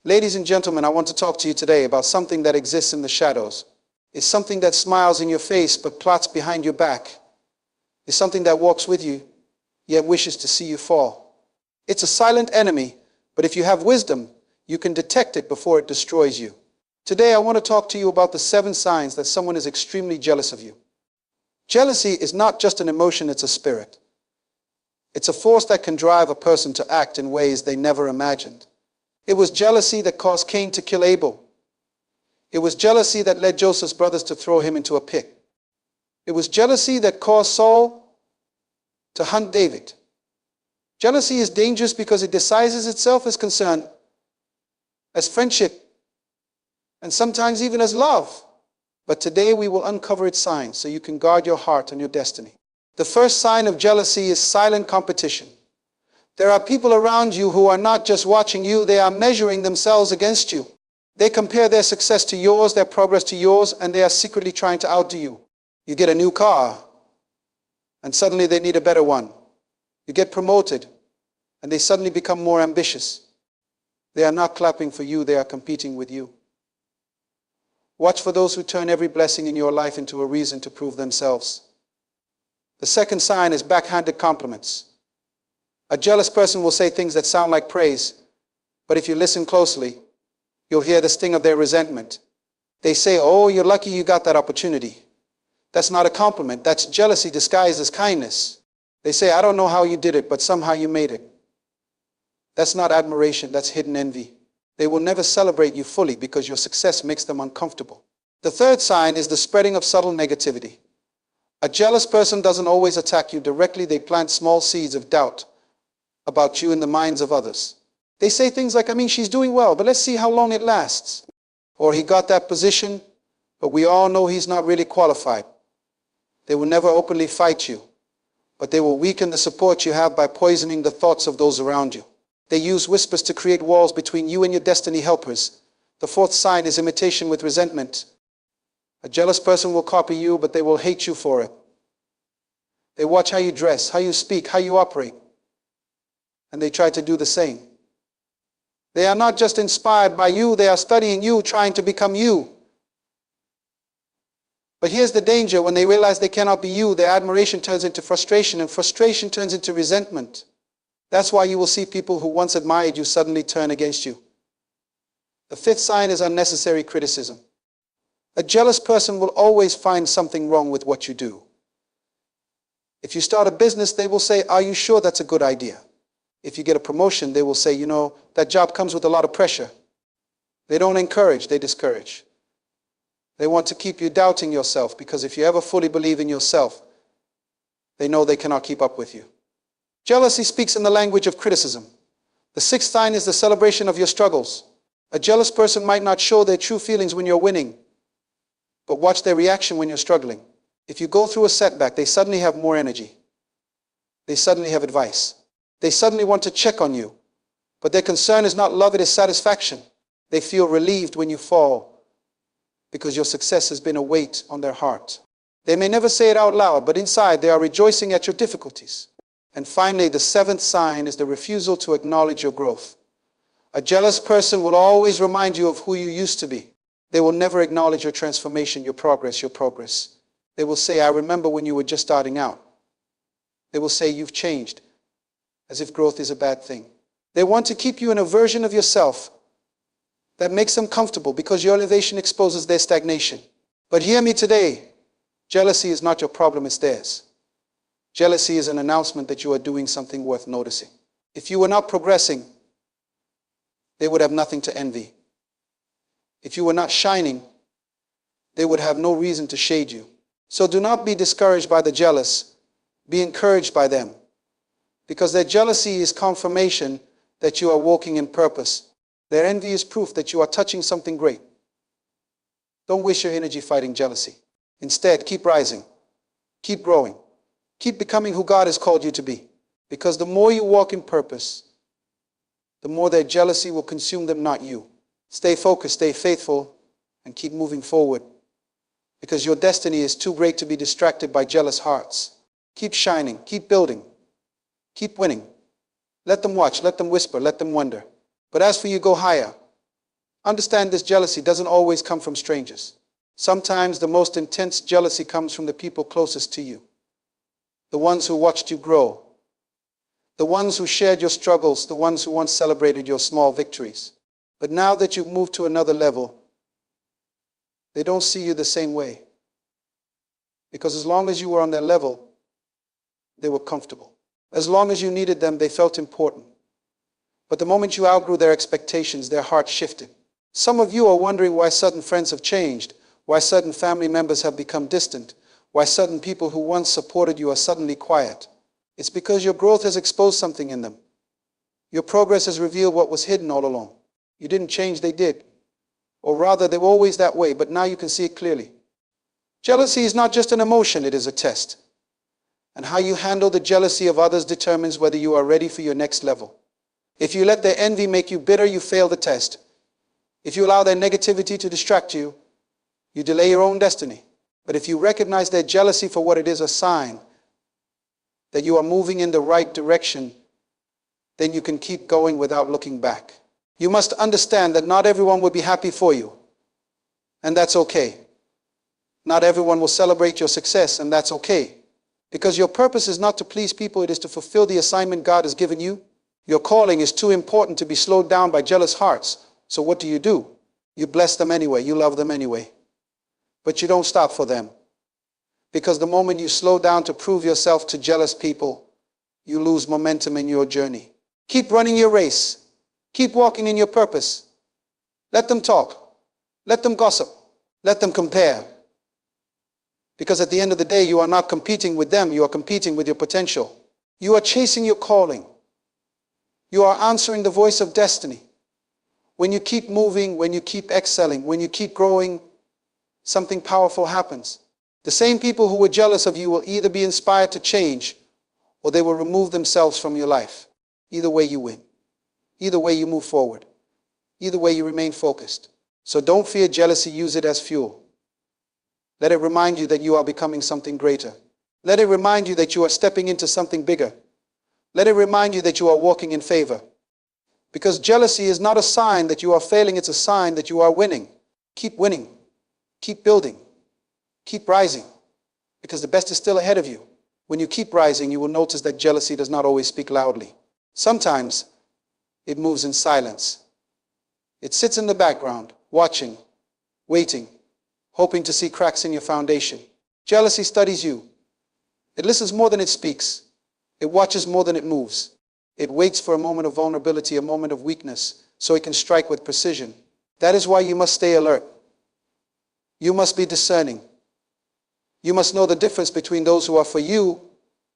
Ladies and gentlemen, I want to talk to you today about something that exists in the shadows. It's something that smiles in your face but plots behind your back. It's something that walks with you, yet wishes to see you fall. It's a silent enemy, but if you have wisdom, you can detect it before it destroys you. Today, I want to talk to you about the 7 signs that someone is extremely jealous of you. Jealousy is not just an emotion, it's a spirit. It's a force that can drive a person to act in ways they never imagined. It was jealousy that caused Cain to kill Abel. It was jealousy that led Joseph's brothers to throw him into a pit. It was jealousy that caused Saul to hunt David. Jealousy is dangerous because it disguises itself as concern, as friendship, and sometimes even as love. But today we will uncover its signs so you can guard your heart and your destiny. The first sign of jealousy is silent competition. There are people around you who are not just watching you, they are measuring themselves against you. They compare their success to yours, their progress to yours, and they are secretly trying to outdo you. You get a new car, and suddenly they need a better one. You get promoted, and they suddenly become more ambitious. They are not clapping for you, they are competing with you. Watch for those who turn every blessing in your life into a reason to prove themselves. The second sign is backhanded compliments. A jealous person will say things that sound like praise, but if you listen closely, you'll hear the sting of their resentment. They say, "Oh, you're lucky you got that opportunity." That's not a compliment. That's jealousy disguised as kindness. They say, "I don't know how you did it, but somehow you made it." That's not admiration. That's hidden envy. They will never celebrate you fully because your success makes them uncomfortable. The third sign is the spreading of subtle negativity. A jealous person doesn't always attack you directly. They plant small seeds of doubt about you in the minds of others. They say things like, she's doing well, but let's see how long it lasts. Or he got that position, but we all know he's not really qualified. They will never openly fight you, but they will weaken the support you have by poisoning the thoughts of those around you. They use whispers to create walls between you and your destiny helpers. The fourth sign is imitation with resentment. A jealous person will copy you, but they will hate you for it. They watch how you dress, how you speak, how you operate, and they try to do the same. They are not just inspired by you, they are studying you, trying to become you. But here's the danger: when they realize they cannot be you, their admiration turns into frustration, and frustration turns into resentment. That's why you will see people who once admired you suddenly turn against you. The fifth sign is unnecessary criticism. A jealous person will always find something wrong with what you do. If you start a business, they will say, "Are you sure that's a good idea?" If you get a promotion, they will say, "That job comes with a lot of pressure." They don't encourage, they discourage. They want to keep you doubting yourself, because if you ever fully believe in yourself, they know they cannot keep up with you. Jealousy speaks in the language of criticism. The sixth sign is the celebration of your struggles. A jealous person might not show their true feelings when you're winning, but watch their reaction when you're struggling. If you go through a setback, they suddenly have more energy. They suddenly have advice. They suddenly want to check on you. But their concern is not love, it is satisfaction. They feel relieved when you fall because your success has been a weight on their heart. They may never say it out loud, but inside they are rejoicing at your difficulties. And finally, the seventh sign is the refusal to acknowledge your growth. A jealous person will always remind you of who you used to be. They will never acknowledge your transformation, your progress, your progress. They will say, "I remember when you were just starting out." They will say, "You've changed," as if growth is a bad thing. They want to keep you in a version of yourself that makes them comfortable because your elevation exposes their stagnation. But hear me today, jealousy is not your problem, it's theirs. Jealousy is an announcement that you are doing something worth noticing. If you were not progressing, they would have nothing to envy. If you were not shining, they would have no reason to shade you. So do not be discouraged by the jealous, be encouraged by them, because their jealousy is confirmation that you are walking in purpose. Their envy is proof that you are touching something great. Don't waste your energy fighting jealousy. Instead, keep rising, keep growing, keep becoming who God has called you to be. Because the more you walk in purpose, the more their jealousy will consume them, not you. Stay focused, stay faithful, and keep moving forward. Because your destiny is too great to be distracted by jealous hearts. Keep shining, keep building, keep winning. Let them watch, let them whisper, let them wonder. But as for you, go higher. Understand this jealousy doesn't always come from strangers. Sometimes the most intense jealousy comes from the people closest to you. The ones who watched you grow. The ones who shared your struggles, the ones who once celebrated your small victories. But now that you've moved to another level, they don't see you the same way. Because as long as you were on their level, they were comfortable. As long as you needed them, they felt important. But the moment you outgrew their expectations, their heart shifted. Some of you are wondering why certain friends have changed, why certain family members have become distant, why certain people who once supported you are suddenly quiet. It's because your growth has exposed something in them. Your progress has revealed what was hidden all along. You didn't change, they did. Or rather, they were always that way, but now you can see it clearly. Jealousy is not just an emotion, it is a test. And how you handle the jealousy of others determines whether you are ready for your next level. If you let their envy make you bitter, you fail the test. If you allow their negativity to distract you, you delay your own destiny. But if you recognize their jealousy for what it is, a sign that you are moving in the right direction, then you can keep going without looking back. You must understand that not everyone will be happy for you, and that's okay. Not everyone will celebrate your success, and that's okay. Because your purpose is not to please people, it is to fulfill the assignment God has given you. Your calling is too important to be slowed down by jealous hearts. So what do? You bless them anyway, you love them anyway. But you don't stop for them. Because the moment you slow down to prove yourself to jealous people, you lose momentum in your journey. Keep running your race. Keep walking in your purpose. Let them talk. Let them gossip. Let them compare. Because at the end of the day, you are not competing with them, you are competing with your potential. You are chasing your calling. You are answering the voice of destiny. When you keep moving, when you keep excelling, when you keep growing, something powerful happens. The same people who were jealous of you will either be inspired to change or they will remove themselves from your life. Either way you win. Either way you move forward. Either way you remain focused. So don't fear jealousy, use it as fuel. Let it remind you that you are becoming something greater. Let it remind you that you are stepping into something bigger. Let it remind you that you are walking in favor. Because jealousy is not a sign that you are failing, it's a sign that you are winning. Keep winning. Keep building. Keep rising. Because the best is still ahead of you. When you keep rising, you will notice that jealousy does not always speak loudly. Sometimes it moves in silence. It sits in the background, watching, waiting, hoping to see cracks in your foundation. Jealousy studies you. It listens more than it speaks. It watches more than it moves. It waits for a moment of vulnerability, a moment of weakness, so it can strike with precision. That is why you must stay alert. You must be discerning. You must know the difference between those who are for you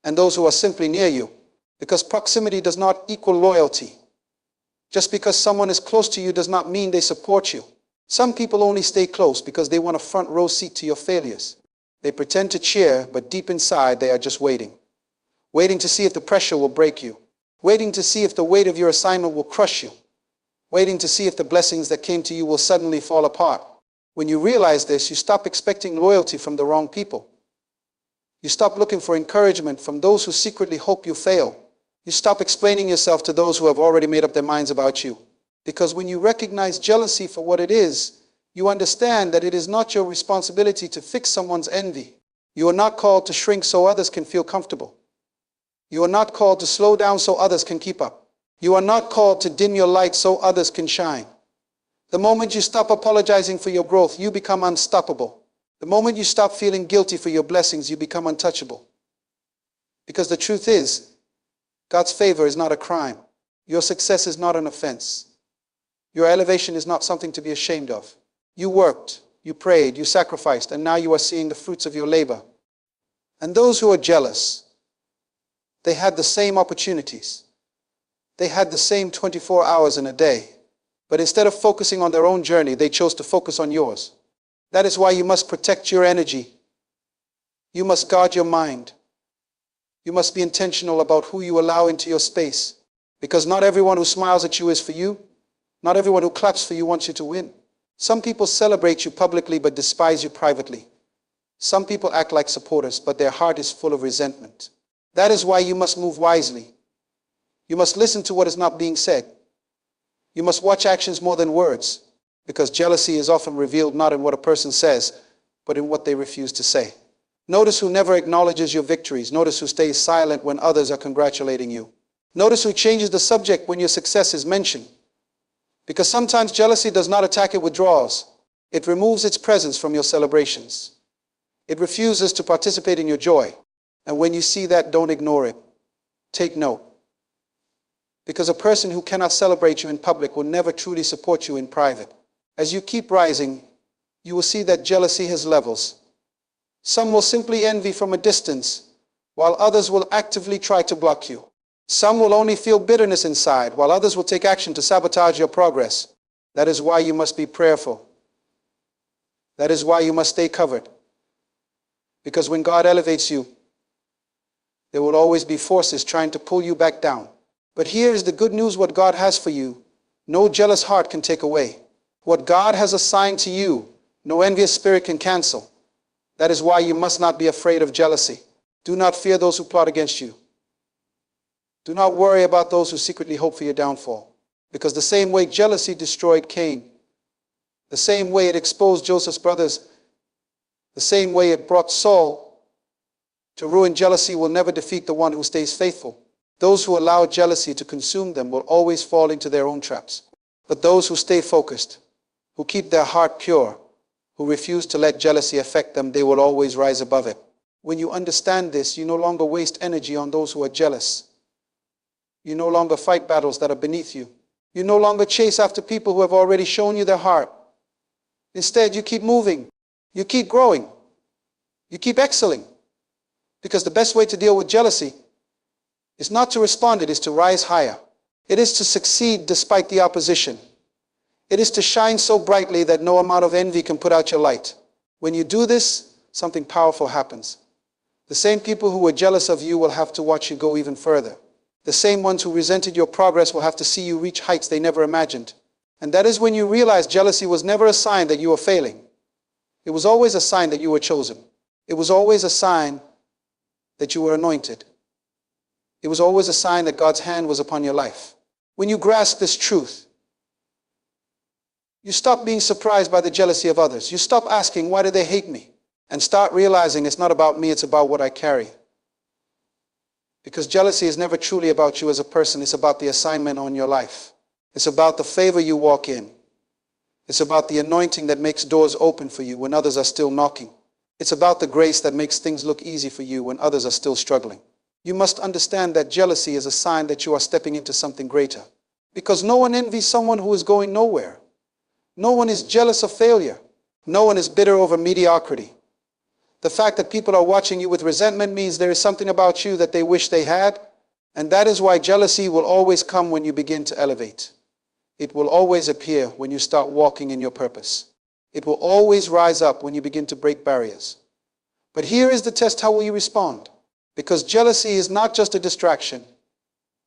and those who are simply near you. Because proximity does not equal loyalty. Just because someone is close to you does not mean they support you. Some people only stay close because they want a front row seat to your failures. They pretend to cheer, but deep inside they are just waiting. Waiting to see if the pressure will break you. Waiting to see if the weight of your assignment will crush you. Waiting to see if the blessings that came to you will suddenly fall apart. When you realize this, you stop expecting loyalty from the wrong people. You stop looking for encouragement from those who secretly hope you fail. You stop explaining yourself to those who have already made up their minds about you. Because when you recognize jealousy for what it is, you understand that it is not your responsibility to fix someone's envy. You are not called to shrink so others can feel comfortable. You are not called to slow down so others can keep up. You are not called to dim your light so others can shine. The moment you stop apologizing for your growth, you become unstoppable. The moment you stop feeling guilty for your blessings, you become untouchable. Because the truth is, God's favor is not a crime. Your success is not an offense. Your elevation is not something to be ashamed of. You worked, you prayed, you sacrificed, and now you are seeing the fruits of your labor. And those who are jealous, they had the same opportunities. They had the same 24 hours in a day. But instead of focusing on their own journey, they chose to focus on yours. That is why you must protect your energy. You must guard your mind. You must be intentional about who you allow into your space. Because not everyone who smiles at you is for you. Not everyone who claps for you wants you to win. Some people celebrate you publicly but despise you privately. Some people act like supporters, but their heart is full of resentment. That is why you must move wisely. You must listen to what is not being said. You must watch actions more than words. because jealousy is often revealed not in what a person says, but in what they refuse to say. Notice who never acknowledges your victories. Notice who stays silent when others are congratulating you. Notice who changes the subject when your success is mentioned. Because sometimes jealousy does not attack, it withdraws. It removes its presence from your celebrations. It refuses to participate in your joy. And when you see that, don't ignore it. Take note. Because a person who cannot celebrate you in public will never truly support you in private. As you keep rising, you will see that jealousy has levels. Some will simply envy from a distance, while others will actively try to block you. Some will only feel bitterness inside, while others will take action to sabotage your progress. That is why you must be prayerful. That is why you must stay covered. Because when God elevates you, there will always be forces trying to pull you back down. But here is the good news: what God has for you, no jealous heart can take away. What God has assigned to you, no envious spirit can cancel. That is why you must not be afraid of jealousy. Do not fear those who plot against you. Do not worry about those who secretly hope for your downfall. Because the same way jealousy destroyed Cain, the same way it exposed Joseph's brothers, the same way it brought Saul to ruin, jealousy will never defeat the one who stays faithful. Those who allow jealousy to consume them will always fall into their own traps. But those who stay focused, who keep their heart pure, who refuse to let jealousy affect them, they will always rise above it. When you understand this, you no longer waste energy on those who are jealous. You no longer fight battles that are beneath you. You no longer chase after people who have already shown you their heart. Instead, you keep moving. You keep growing. You keep excelling. Because the best way to deal with jealousy is not to respond, it is to rise higher. It is to succeed despite the opposition. It is to shine so brightly that no amount of envy can put out your light. When you do this, something powerful happens. The same people who were jealous of you will have to watch you go even further. The same ones who resented your progress will have to see you reach heights they never imagined. And that is when you realize jealousy was never a sign that you were failing. It was always a sign that you were chosen. It was always a sign that you were anointed. It was always a sign that God's hand was upon your life. When you grasp this truth, you stop being surprised by the jealousy of others. You stop asking, why do they hate me? And start realizing it's not about me, it's about what I carry. Because jealousy is never truly about you as a person. It's about the assignment on your life. It's about the favor you walk in. It's about the anointing that makes doors open for you when others are still knocking. It's about the grace that makes things look easy for you when others are still struggling. You must understand that jealousy is a sign that you are stepping into something greater. Because no one envies someone who is going nowhere. No one is jealous of failure. No one is bitter over mediocrity. The fact that people are watching you with resentment means there is something about you that they wish they had, and that is why jealousy will always come when you begin to elevate. It will always appear when you start walking in your purpose. It will always rise up when you begin to break barriers. But here is the test: how will you respond? Because jealousy is not just a distraction,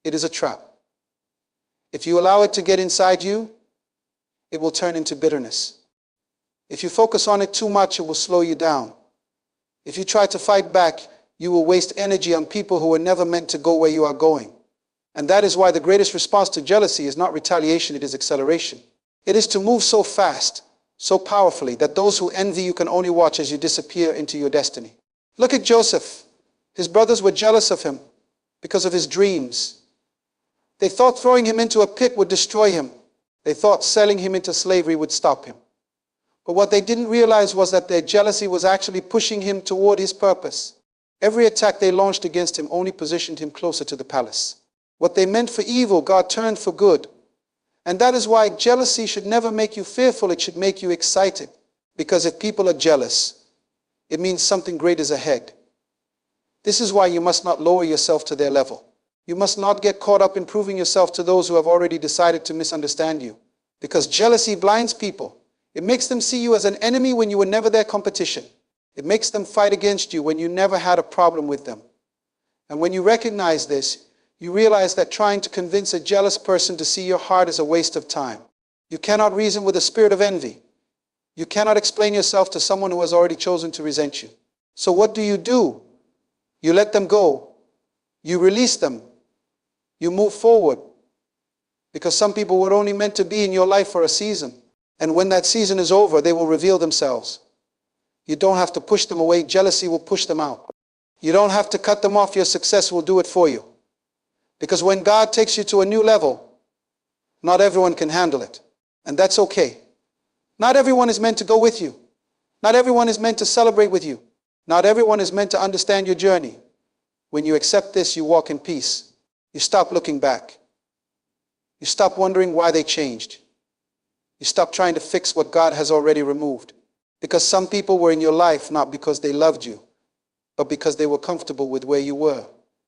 it is a trap. If you allow it to get inside you, it will turn into bitterness. If you focus on it too much, it will slow you down. If you try to fight back, you will waste energy on people who were never meant to go where you are going. And that is why the greatest response to jealousy is not retaliation, it is acceleration. It is to move so fast, so powerfully, that those who envy you can only watch as you disappear into your destiny. Look at Joseph. His brothers were jealous of him because of his dreams. They thought throwing him into a pit would destroy him. They thought selling him into slavery would stop him. But what they didn't realize was that their jealousy was actually pushing him toward his purpose. Every attack they launched against him only positioned him closer to the palace. What they meant for evil, God turned for good. And that is why jealousy should never make you fearful, it should make you excited. Because if people are jealous, it means something great is ahead. This is why you must not lower yourself to their level. You must not get caught up in proving yourself to those who have already decided to misunderstand you. Because jealousy blinds people. It makes them see you as an enemy when you were never their competition. It makes them fight against you when you never had a problem with them. And when you recognize this, you realize that trying to convince a jealous person to see your heart is a waste of time. You cannot reason with a spirit of envy. You cannot explain yourself to someone who has already chosen to resent you. So what do? You let them go. You release them. You move forward. Because some people were only meant to be in your life for a season. And when that season is over, they will reveal themselves. You don't have to push them away. Jealousy will push them out. You don't have to cut them off. Your success will do it for you. Because when God takes you to a new level, not everyone can handle it. And that's okay. Not everyone is meant to go with you. Not everyone is meant to celebrate with you. Not everyone is meant to understand your journey. When you accept this, you walk in peace. You stop looking back. You stop wondering why they changed. You stop trying to fix what God has already removed. Because some people were in your life not because they loved you, but because they were comfortable with where you were.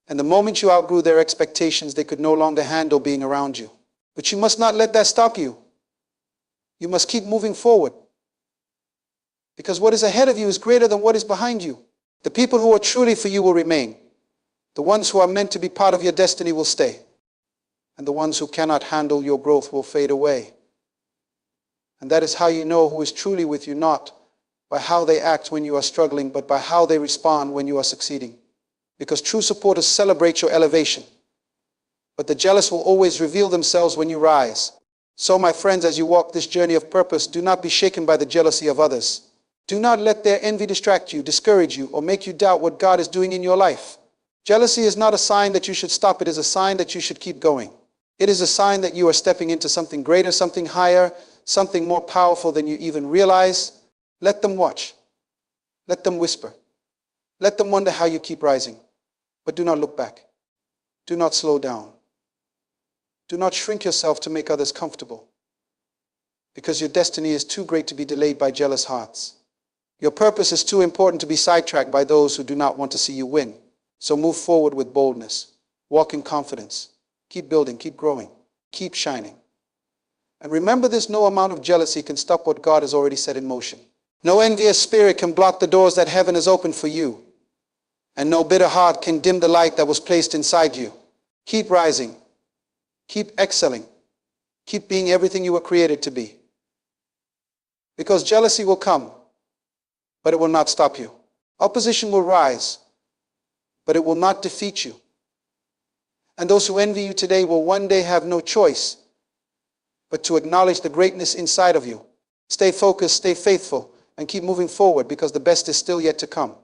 And the moment you outgrew their expectations, they could no longer handle being around you. But you must not let that stop you. You must keep moving forward. Because what is ahead of you is greater than what is behind you. The people who are truly for you will remain. The ones who are meant to be part of your destiny will stay. And the ones who cannot handle your growth will fade away. And that is how you know who is truly with you, not by how they act when you are struggling, but by how they respond when you are succeeding. Because true supporters celebrate your elevation. But the jealous will always reveal themselves when you rise. So, my friends, as you walk this journey of purpose, do not be shaken by the jealousy of others. Do not let their envy distract you, discourage you, or make you doubt what God is doing in your life. Jealousy is not a sign that you should stop. It is a sign that you should keep going. It is a sign that you are stepping into something greater, something higher, something more powerful than you even realize. Let them watch. Let them whisper. Let them wonder how you keep rising. But do not look back. Do not slow down. Do not shrink yourself to make others comfortable. Because your destiny is too great to be delayed by jealous hearts. Your purpose is too important to be sidetracked by those who do not want to see you win. So move forward with boldness. Walk in confidence. Keep building, keep growing, keep shining. And remember this, no amount of jealousy can stop what God has already set in motion. No envious spirit can block the doors that heaven has opened for you. And no bitter heart can dim the light that was placed inside you. Keep rising. Keep excelling. Keep being everything you were created to be. Because jealousy will come, but it will not stop you. Opposition will rise, but it will not defeat you. And those who envy you today will one day have no choice but to acknowledge the greatness inside of you. Stay focused, stay faithful, and keep moving forward because the best is still yet to come.